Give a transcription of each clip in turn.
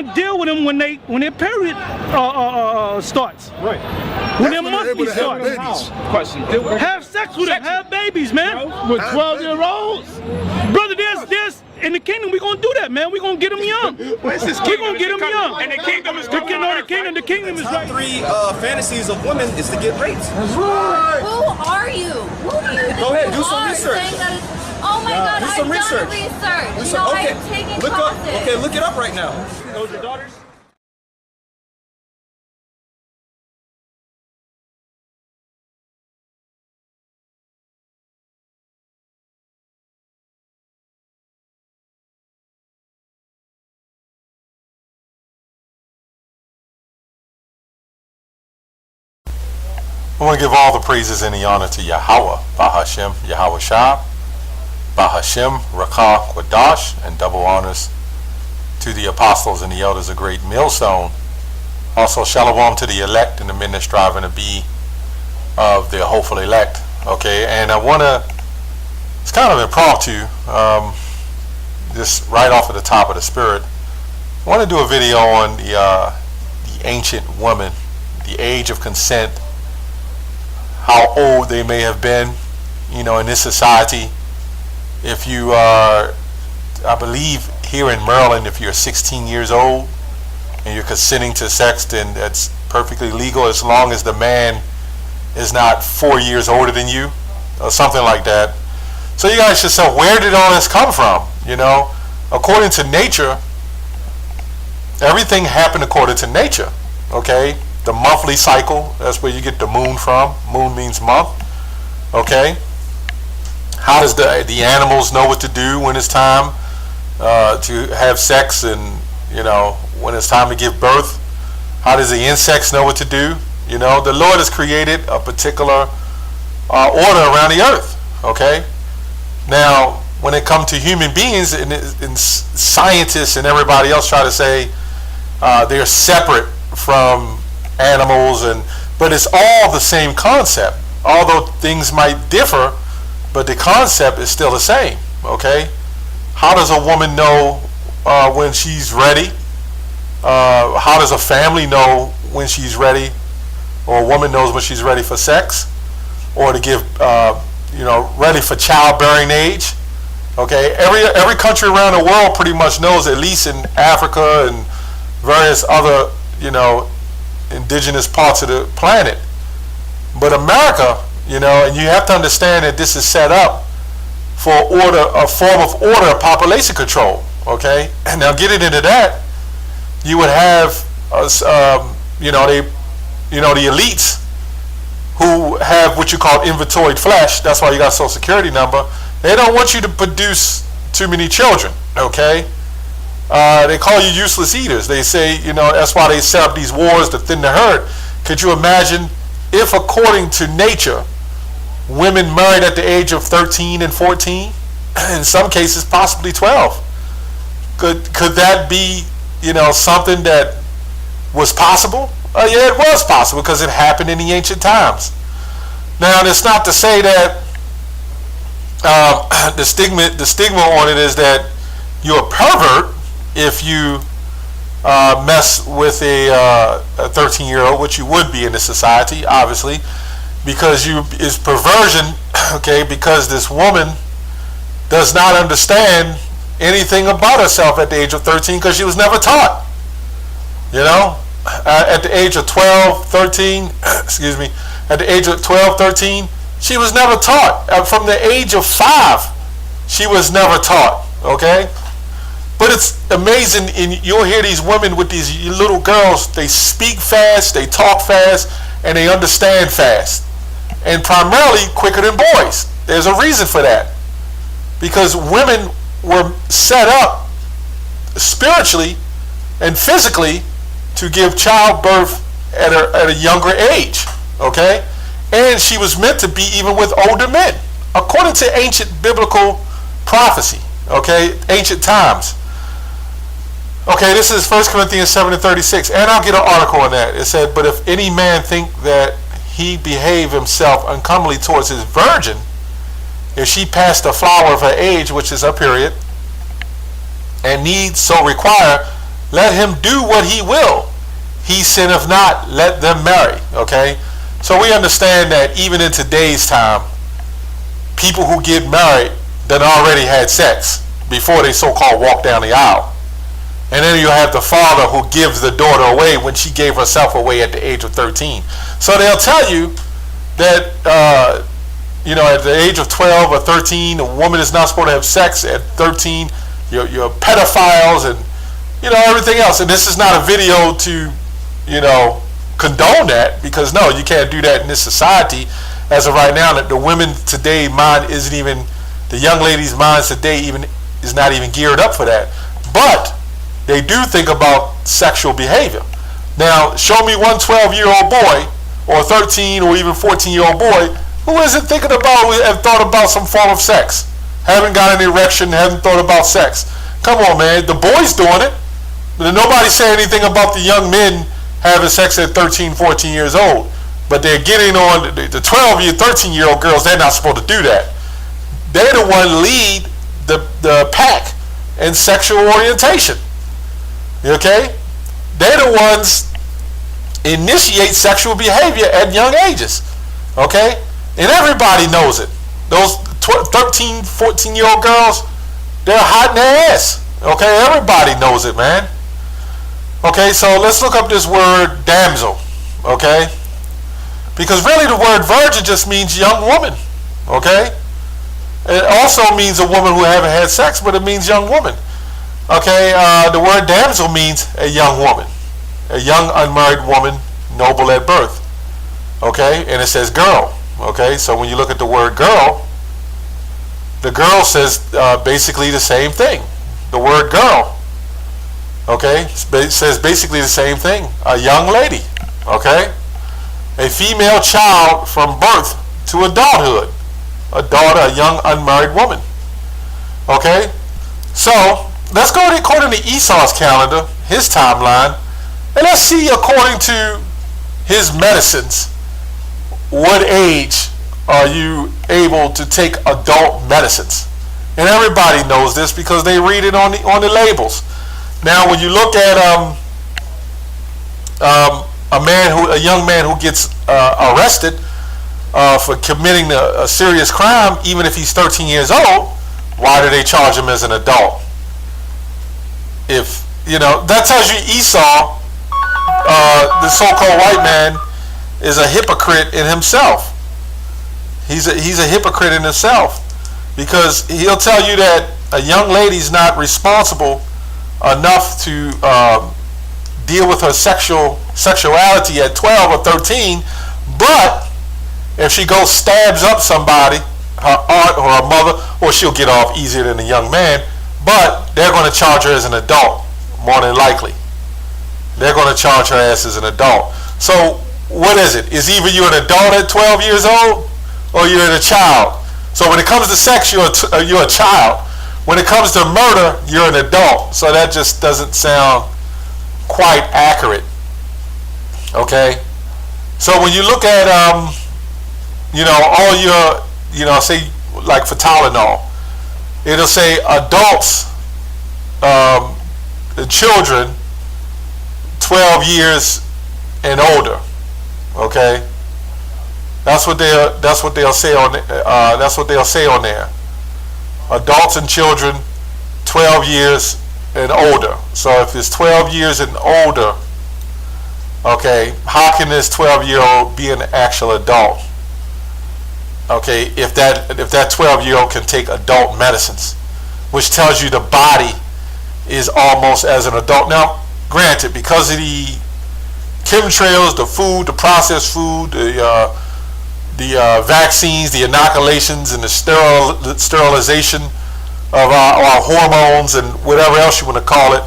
gonna deal with them when their period starts. Right. When their monthly starts. Question. Have sex with them. Have babies, man. With 12-year-olds? Brother, there's in the kingdom we gonna do that, man. We gonna get them young. Where's this We gonna get them young. And the kingdom is The coming. kingdom is Top right. 3 fantasies of women is to get raped. Who are you? Who do you think Go ahead, you do some are research. saying that it's, oh my God, Do I've some done research. research. You know, Okay, I've taken look up. classes. Okay, look it up right now. Those your daughters? I want to give all the praises and the honor to Yahweh, Bahashem, Yahweh Shah, Bahashem, Rakah, Quadash, and double honors to the apostles and the elders of Great Millstone. Also, shalom to the elect and the men that striving to be of the hopeful elect. Okay, and I want to, it's kind of impromptu, just right off of the top of the spirit. I want to do a video on the ancient woman, the age of consent, how old they may have been, you know, in this society. If you are, I believe here in Maryland, if you're 16 years old and you're consenting to sex, then that's perfectly legal as long as the man is not 4 years older than you or something like that. So you guys should say, where did all this come from? You know, according to nature, everything happened according to nature. Okay, the monthly cycle, that's where you get the moon from. Moon means month. Okay, how does the animals know what to do when it's time to have sex, and you know, when it's time to give birth? How does the insects know what to do? You know, the Lord has created a particular order around the earth. Okay, now when it comes to human beings, and scientists and everybody else try to say they're separate from animals, but it's all the same concept. Although things might differ, but the concept is still the same. Okay, how does a woman know when she's ready? How does a family know when she's ready, or a woman knows when she's ready for sex, or to give you know, ready for childbearing age? Okay, every country around the world pretty much knows, at least in Africa and various other, you know, indigenous parts of the planet. But America, you know, and you have to understand that this is set up for a form of order, population control. Okay, and now getting into that, you would have you know, the elites who have what you call inventoried flesh. That's why you got a social security number. They don't want you to produce too many children. Okay, they call you useless eaters. They say, you know, that's why they set up these wars to thin the herd. Could you imagine if, according to nature, women married at the age of 13 and 14, in some cases possibly 12? Could that be, you know, something that was possible? Yeah, it was possible because it happened in the ancient times. Now, it's not to say that the stigma on it is that you're a pervert if you mess with a 13-year-old, which you would be in this society, obviously, because is perversion. Okay, because this woman does not understand anything about herself at the age of 13 because she was never taught. You know, at the age of 12, 13, excuse me, at the age of 12, 13, she was never taught. From the age of 5, she was never taught. Okay, but it's amazing, and you'll hear these women with these little girls, they speak fast, they talk fast, and they understand fast, and primarily quicker than boys. There's a reason for that, because women were set up spiritually and physically to give childbirth at a younger age. Okay, and she was meant to be even with older men, according to ancient biblical prophecy. Okay, ancient times. Okay, this is 1 Corinthians 7:36, and I'll get an article on that. It said, but if any man think that he behave himself uncomely towards his virgin, if she pass the flower of her age, which is her period, and need so require, let him do what he will. He sinneth not, let them marry. Okay? So we understand that even in today's time, people who get married that already had sex before they so-called walk down the aisle. And then you have the father who gives the daughter away when she gave herself away at the age of 13. So they'll tell you that, at the age of 12 or 13, a woman is not supposed to have sex at 13. You're pedophiles and, everything else. And this is not a video to, condone that, because no, you can't do that in this society. As of right now, that the women today mind isn't even, the young ladies' minds today even is not even geared up for that. But they do think about sexual behavior. Now, show me one 12-year-old boy or 13 or even 14-year-old boy who isn't thinking about and thought about some form of sex. Haven't got an erection, haven't thought about sex. Come on, man. The boys doing it. Nobody say anything about the young men having sex at 13, 14 years old. But they're getting on the 12-year, 13-year-old girls. They're not supposed to do that. They're the one lead the pack in sexual orientation. Okay? They're the ones initiate sexual behavior at young ages. Okay? And everybody knows it. Those 13, 14-year-old girls, they're hot in their ass. Okay? Everybody knows it, man. Okay, so let's look up this word damsel. Okay? Because really the word virgin just means young woman. Okay? It also means a woman who haven't had sex, but it means young woman. Okay, the word damsel means a young woman. A young unmarried woman, noble at birth. Okay, and it says girl. Okay, so when you look at the word girl, the girl says basically the same thing. The word girl. Okay, it says basically the same thing. A young lady. Okay, a female child from birth to adulthood. A daughter, a young unmarried woman. Okay, so let's go according to Esau's calendar, his timeline, and let's see according to his medicines, what age are you able to take adult medicines? And everybody knows this because they read it on the labels. Now, when you look at a young man who gets arrested for committing a serious crime, even if he's 13 years old, why do they charge him as an adult? If that tells you Esau, the so-called white man, is a hypocrite in himself. He's a hypocrite in himself, because he'll tell you that a young lady's not responsible enough to deal with her sexuality at 12 or 13, but if she goes stabs up somebody, her aunt or her mother, or she'll get off easier than a young man, but they're going to charge her as an adult, more than likely. They're going to charge her ass as an adult. So what is it? Is either you're an adult at 12 years old or you're a child. So when it comes to sex, you're a child. When it comes to murder, you're an adult. So that just doesn't sound quite accurate. Okay? So when you look at, all your, say, like for Tylenol, it'll say adults, children, 12 years and older. Okay? That's what they'll say on there. Adults and children 12 years and older. So if it's 12 years and older, okay, how can this 12-year-old be an actual adult? Okay, if that 12-year-old can take adult medicines, which tells you the body is almost as an adult. Now, granted, because of the chemtrails, the food, the processed food, the vaccines, the inoculations, and the sterilization of our hormones and whatever else you want to call it,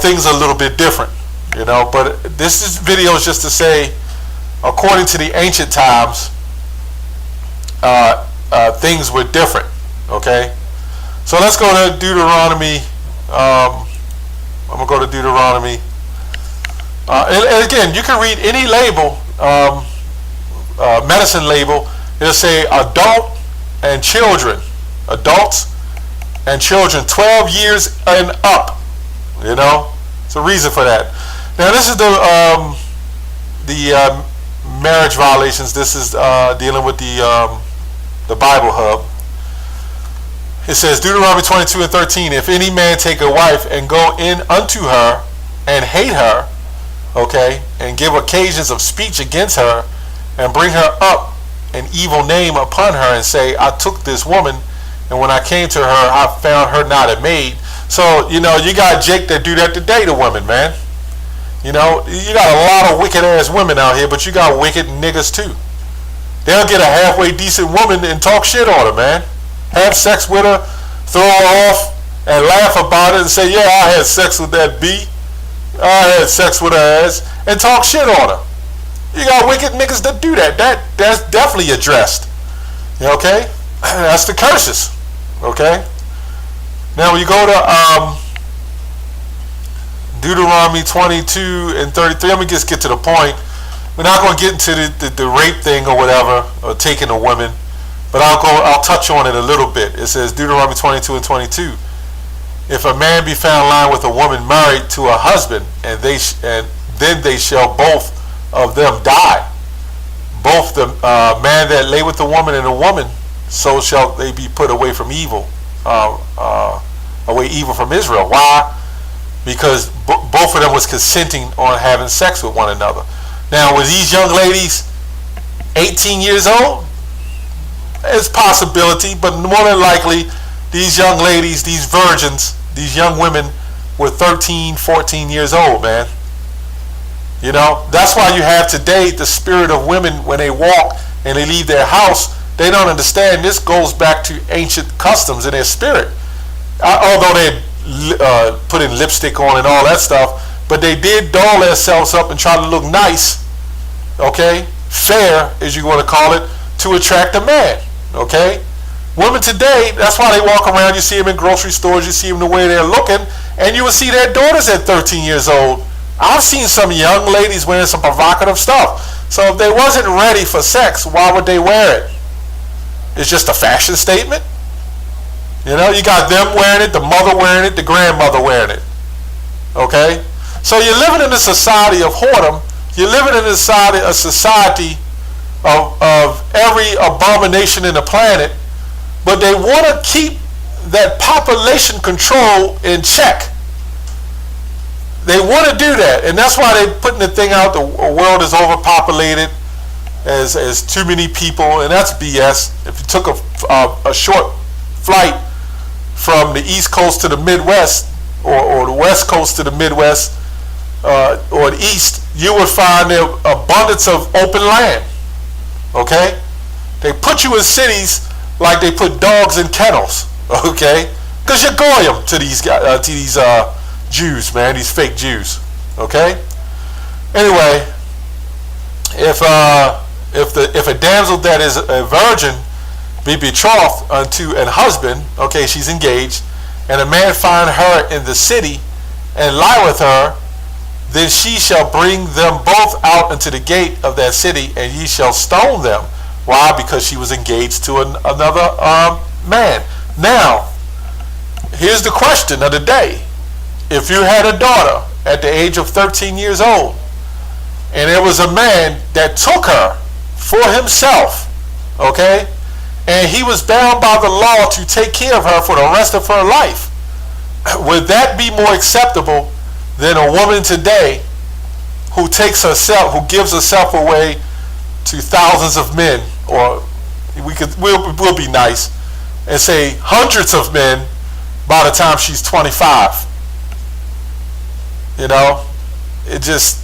things are a little bit different, But this video is just to say, according to the ancient times, things were different. Okay, so let's go to Deuteronomy. I'm gonna go to Deuteronomy, and again, you can read any label. Medicine label, it'll say adult and children, adults and children 12 years and up. You know, it's a reason for that. Now this is the marriage violations. This is dealing with the Bible Hub. It says Deuteronomy 22:13. If any man take a wife and go in unto her and hate her, okay, and give occasions of speech against her, and bring her up an evil name upon her, and say, I took this woman, and when I came to her, I found her not a maid. So, you know, you got Jake that do that today to women, man. You know, you got a lot of wicked ass women out here, but you got wicked niggas too. They'll get a halfway decent woman and talk shit on her, man. Have sex with her, throw her off, and laugh about it and say, yeah, I had sex with that B. I had sex with her ass, and talk shit on her. You got wicked niggas that do that. That's definitely addressed. Okay? That's the curses. Okay? Now when you go to Deuteronomy 22:33, let me just get to the point. We're not going to get into the rape thing or whatever, or taking a woman, but I'll touch on it a little bit. It says Deuteronomy 22:22. If a man be found lying with a woman married to a husband, and then they shall both of them die. Both the man that lay with the woman and the woman, so shall they be put away from evil, away evil from Israel. Why? Because both of them was consenting on having sex with one another. Now, with these young ladies 18 years old, it's a possibility, but more than likely, these young ladies, these virgins, these young women were 13, 14 years old, man. You know, that's why you have today the spirit of women when they walk and they leave their house. They don't understand this goes back to ancient customs in their spirit. Although they put in lipstick on and all that stuff, but they did doll themselves up and try to look nice, okay, fair as you want to call it, to attract a man, okay. Women today, that's why they walk around. You see them in grocery stores, you see them the way they're looking, and you will see their daughters at 13 years old. I've seen some young ladies wearing some provocative stuff. So if they wasn't ready for sex, why would they wear it? It's just a fashion statement. You know, you got them wearing it, the mother wearing it, the grandmother wearing it. Okay? So you're living in a society of whoredom. You're living in a society of every abomination in the planet, but they want to keep that population control in check. They want to do that, and that's why they're putting the thing out, the world is overpopulated, as too many people, and that's BS. If you took a short flight from the East Coast to the Midwest, or the West Coast to the Midwest, or the East, you would find there abundance of open land. Okay? They put you in cities like they put dogs in kennels. Okay? Because you're goyim to these Jews, man, these fake Jews. Okay? Anyway, if a damsel that is a virgin be betrothed unto an husband, okay, she's engaged, and a man find her in the city and lie with her, then she shall bring them both out into the gate of that city, and ye shall stone them. Why? Because she was engaged to another man. Now, here's the question of the day. If you had a daughter at the age of 13 years old, and there was a man that took her for himself, okay, and he was bound by the law to take care of her for the rest of her life, would that be more acceptable than a woman today who takes herself, who gives herself away to thousands of men, or we'll be nice and say hundreds of men by the time she's 25? You know, it's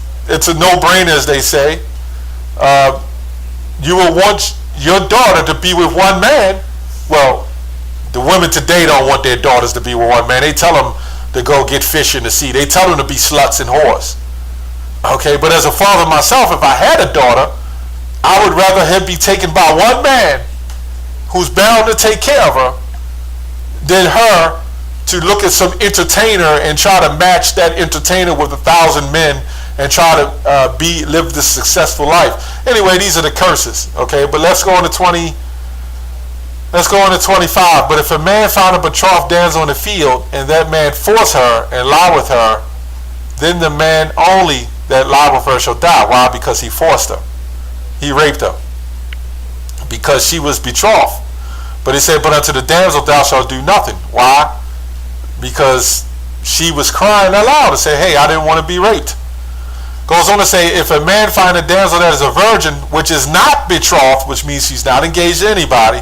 a no-brainer, as they say. You will want your daughter to be with one man. Well, the women today don't want their daughters to be with one man. They tell them to go get fish in the sea. They tell them to be sluts and whores. Okay, but as a father myself, if I had a daughter, I would rather her be taken by one man who's bound to take care of her than her to look at some entertainer and try to match that entertainer with 1,000 men and try to live this successful life. Anyway, these are the curses. Okay, but let's go on to Let's go on to 25. But if a man found a betrothed damsel in the field, and that man force her and lie with her, then the man only that lied with her shall die. Why? Because he forced her. He raped her. Because she was betrothed. But he said, but unto the damsel thou shalt do nothing. Why? Because she was crying aloud and say, hey, I didn't want to be raped. Goes on to say, if a man find a damsel that is a virgin, which is not betrothed, which means she's not engaged to anybody,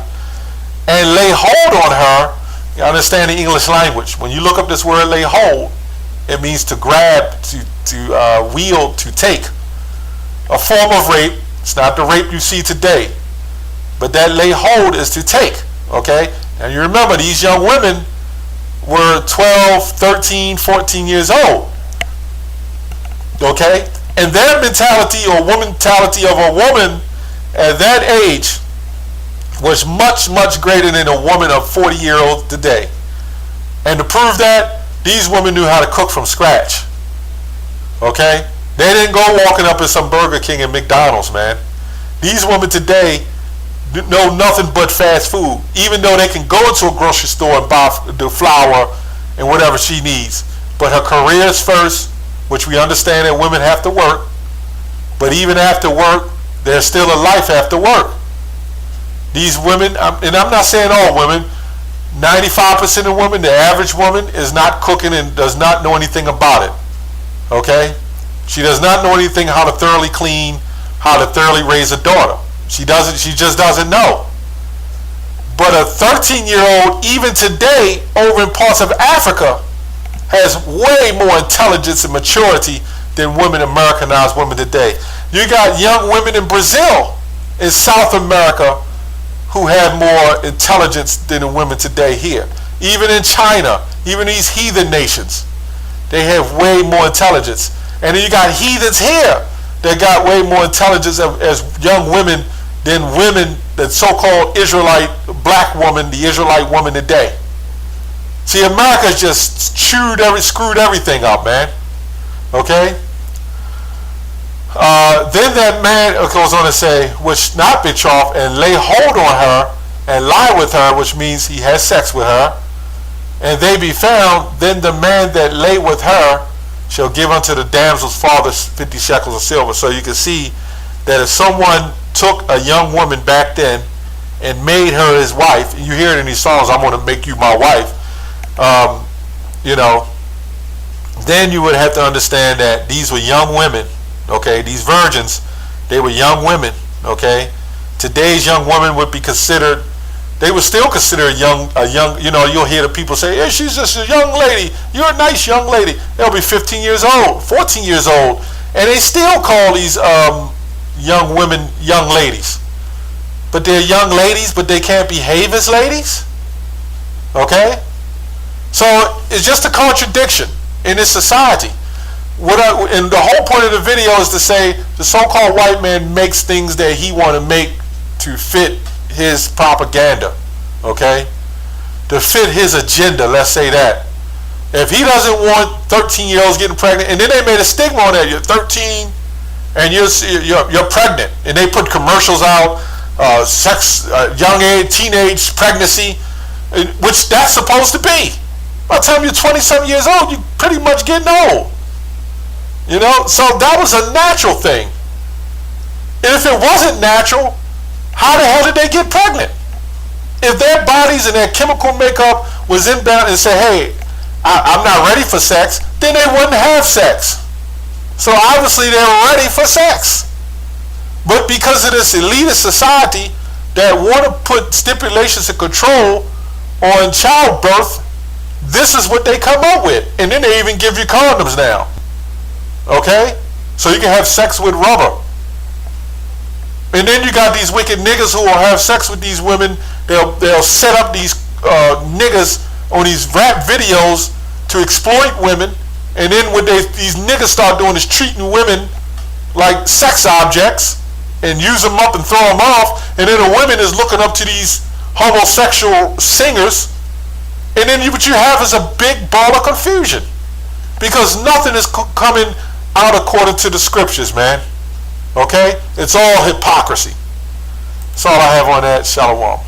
and lay hold on her, you understand the English language. When you look up this word lay hold, it means to grab, to wield, to take. A form of rape. It's not the rape you see today. But that lay hold is to take. Okay? And you remember, these young women were 12, 13, 14 years old. Okay? And their mentality or mentality of a woman at that age was much, much greater than a woman of 40-year-old today. And to prove that, these women knew how to cook from scratch. Okay? They didn't go walking up in some Burger King and McDonald's, man. These women today know nothing but fast food, even though they can go into a grocery store and buy the flour and whatever she needs. But her career is first, which we understand that women have to work. But even after work, there's still a life after work. These women, and I'm not saying all women, 95% of women, the average woman, is not cooking and does not know anything about it. Okay? She does not know anything how to thoroughly clean, how to thoroughly raise a daughter. She just doesn't know. But a 13-year-old, even today, over in parts of Africa, has way more intelligence and maturity than women, Americanized women today. You got young women in Brazil, in South America, who have more intelligence than the women today here. Even in China, even these heathen nations, they have way more intelligence. And then you got heathens here that got way more intelligence as young women than women, the so-called Israelite black woman, the Israelite woman today. See, America's just screwed everything up, man. Okay? Then that man goes on to say, which not betrothed, and lay hold on her and lie with her, which means he has sex with her, and they be found, then the man that lay with her shall give unto the damsel's father 50 shekels of silver. So you can see that if someone took a young woman back then and made her his wife, and you hear it in these songs, I'm going to make you my wife, you know, then you would have to understand that these were young women. Okay, these virgins, they were young women. Okay, today's young women would be considered, they would still consider a young, you know, you'll hear the people say, hey, she's just a young lady, you're a nice young lady. They'll be 15 years old, 14 years old, and they still call these young women young ladies. But they're young ladies, but they can't behave as ladies. Okay, so it's just a contradiction in this society. And the whole point of the video is to say the so-called white man makes things that he want to make to fit his propaganda, okay? To fit his agenda, let's say that. If he doesn't want 13-year-olds getting pregnant, and then they made a stigma on that, you're 13 and you're pregnant, and they put commercials out, young age, teenage pregnancy, which that's supposed to be. By the time you're 20-something years old, you're pretty much getting old. You know, so that was a natural thing. And if it wasn't natural, how the hell did they get pregnant? If their bodies and their chemical makeup was inbound and say, hey, I'm not ready for sex, then they wouldn't have sex. So obviously they were ready for sex. But because of this elitist society that want to put stipulations of control on childbirth, this is what they come up with. And then they even give you condoms now. Okay? So you can have sex with rubber. And then you got these wicked niggas who will have sex with these women. They'll set up these niggas on these rap videos to exploit women. And then what these niggas start doing is treating women like sex objects and use them up and throw them off. And then the women is looking up to these homosexual singers. And then what you have is a big ball of confusion. Because nothing is coming out according to the scriptures, man. Okay? It's all hypocrisy. That's all I have on that. Shalom.